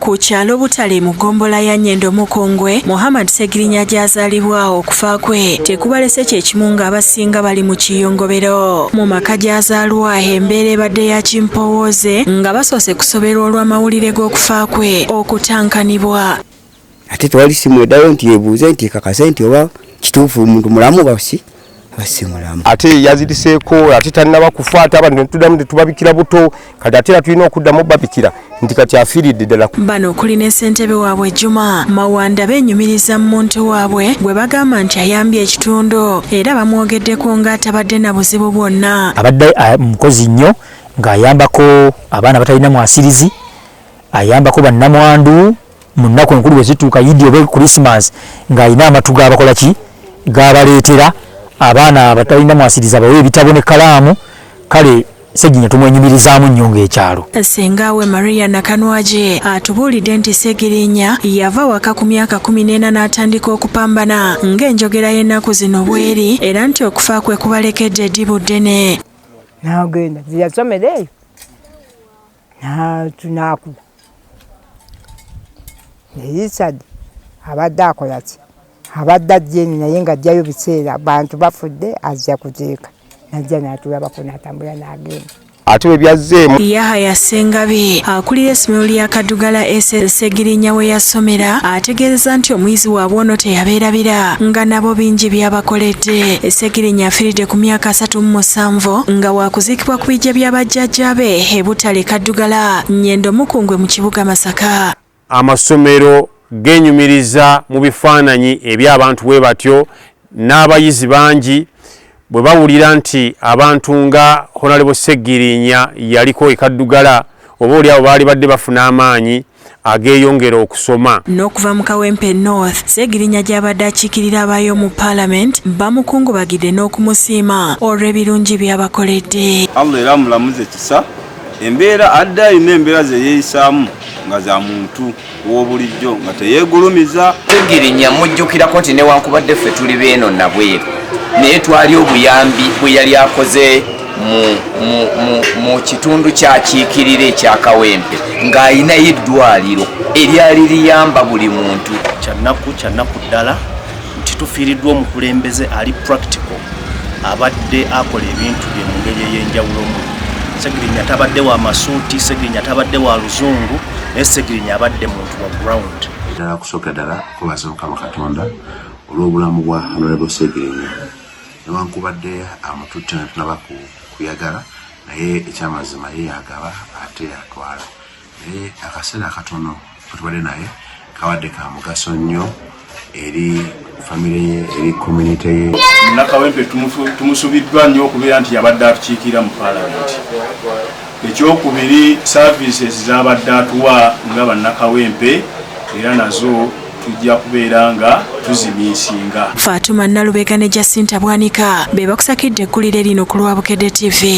Ku kyalo Butale mu gombola ya Nyendo Mukongwe, Muhammad Segirinya gy'azaalibwawo okufa kwe tekubalese kyekimu ng'abasinga bali mu kiyongobero. Mu maka gy'azaalwa embeera ebadde ya kimpowooze nga basoose kusoberwa olw'amawulire g'okufa kwe okutankanibwa. Ate twali simwedayo nti yebuuze nti kakase nti oba kituufu omuntu mulamu basi mulamu. Ate yaziriseeko ate tannaba kufa ate abantu tuddamu tetubabikira buto kati ate tulina okuddamu babikira nti kati afiiridde ddala. Bano okuli ne ssentebe waabwe Juma Mawanda beenyumiriza mu muntu waabwe gwe bagamba nti ayambye ekitundu era bamwogeddeko ng'atabadde na buzibu bwonna. Abadde mukozi nnyo ng'ayambako abaana batalina mwasirizi, ayambako bannamwandu mu nnaku enkulu bwe zituuka Yidi oba Christmas ng'alina amatu g'abakola ki g'abaleetera abaana abatalina mwasiriza bawe ebitabo ne kalaamu. Kale Segirinya tumwenyumirizaamu nnyo ng'ekyalo. Ssengawe Maria Nakanwaje atubuulidde nti Segirinya yava waka ku myaka 14 n'atandika okupambana ng'enjogera y'ennaku zino bweri era nti okufa kwe kubalekedde eddibu ddene. N'agenda yasomera eyo tunaku eyisadi abadde akola ki abadde ajjeni naye nga ajjayo biseera bantu bafudde ajja kuteeka najja n'atulabako n'atambula n'agenda. Ate we byazzeemu Yahaya Ssengabi akulira essomero lya Kaddugala Segirinya we yasomera ategeeza nti omuyizi waabwe ono teyabeerabira nga nabo bingi byabakoledde. Segirinya afiiridde ku myaka 37 nga waakuziikibwa ku bijja bya bajjajjabe e Butale Kaddugala Nyendo Mukongwe mu kibuga Masaka. Amasomero genyumiriza mu bifaananyi eby'abantu bwe batyo n'abayizi bangi bwe bawulira nti abantu nga Honorable Segirinya yaliko e Kaddugala oba oliawo baali badde bafuna amaanyi ageeyongera okusoma. N'okuva mu Kawempe North, Segirinya gy'abadde akiikirira abayo mu Parliament bamukungubagidde n'okumusiima olw'ebirungi by'abakoledde. Allah era mulamuze kisa embeera adda alina embeera ze yeeyisaamu nga za muntu w'obulijjo nga teyeegulumiza. Segirinya mujjukirako nti newankubadde ffe tuli beeno nabweru naye twali obuyambi bwe yali akoze mu kitundu kyakiikirira ekya Kawempe ng'ayinayo eddwaliro eryali liyamba buli muntu. Kyannaku ddala nti tufiiriddwa omukulembeze ali practical abadde akola ebintu bye mu ngeri ey'enjawulomu. Segirinya tabadde wa masuuti, Segirinya tabadde wa luzungu, naye Segirinya abadde muntu wa ground. Ddala kusooka ddala kubaza Mukama Katonda olw'obulamu bwa Honorable Segirinya. Newankubadde amututte ne tunaba kuyagala naye ekyamazima ye yagaba ate yatwala. Naye akaseera akatono tubadde naye kabadde ka mugaso nnyo eri famire ye eri community ye. Nakawempe tumusubiddwa nnyo okubeera nti yabadde atukiikira mu Parliament. Ekyokubiri services z'abadde atuwa nga bannakawempe era nazo tujja kubeera nga tuzimiisinga. Fatuma Nalubega ne Jacinta Bwanika be bakusakidde ekkulire lino ku Lwabukedde TV.